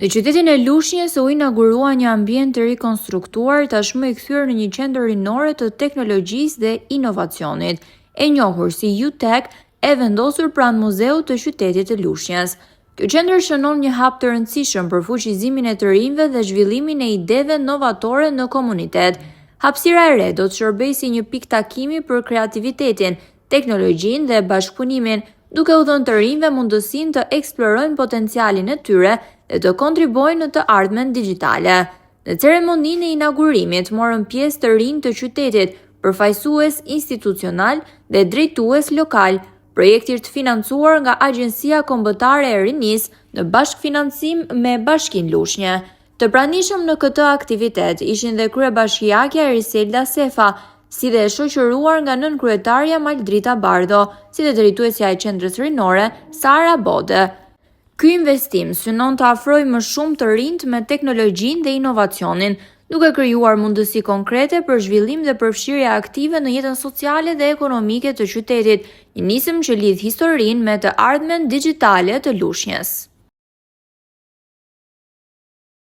Në qytetin e Lushnjës u inaugurua një ambient të rikonstruktuar, tashmë i kthyer në një qendër rinore të teknologjisë dhe inovacionit, e njohur si UTech, e vendosur pranë Muzeut të Qytetit të Lushnjës. Kjo qendër shënon një hap të rëndësishëm për fuqizimin e të rinjve dhe zhvillimin e ideve novatore në komunitet. Hapësira e re do të shërbejë si një pikë takimi për kreativitetin, teknologjinë dhe bashkëpunimin, duke u dhënë të rinjve mundësinë të eksplorojnë potencialin e tyre dhe të kontribuojnë në të ardhmen digjitale. Në ceremoninë e inaugurimit morën pjesë të rinj të qytetit, përfaqësues institucional dhe drejtues lokal. Projekti është financuar nga Agjencia Kombëtare e Rinisë në bashkëfinancim me Bashkinë Lushnjë. Të pranishëm në këtë aktivitet ishin dhe kryebashkiakja Eriselda Sefa, si dhe e shoqëruar nga nënkryetaria Maldrita Bardho, si dhe drejtuesja e qendrës rinore Sara Bode. Ky investim synon të afrojë më shumë të rinjt me teknologjinë dhe inovacionin, duke krijuar mundësi konkrete për zhvillim dhe përfshirje aktive në jetën sociale dhe ekonomike të qytetit, një nisëm që lidh historinë me të ardhmen digjitale të Lushnjës.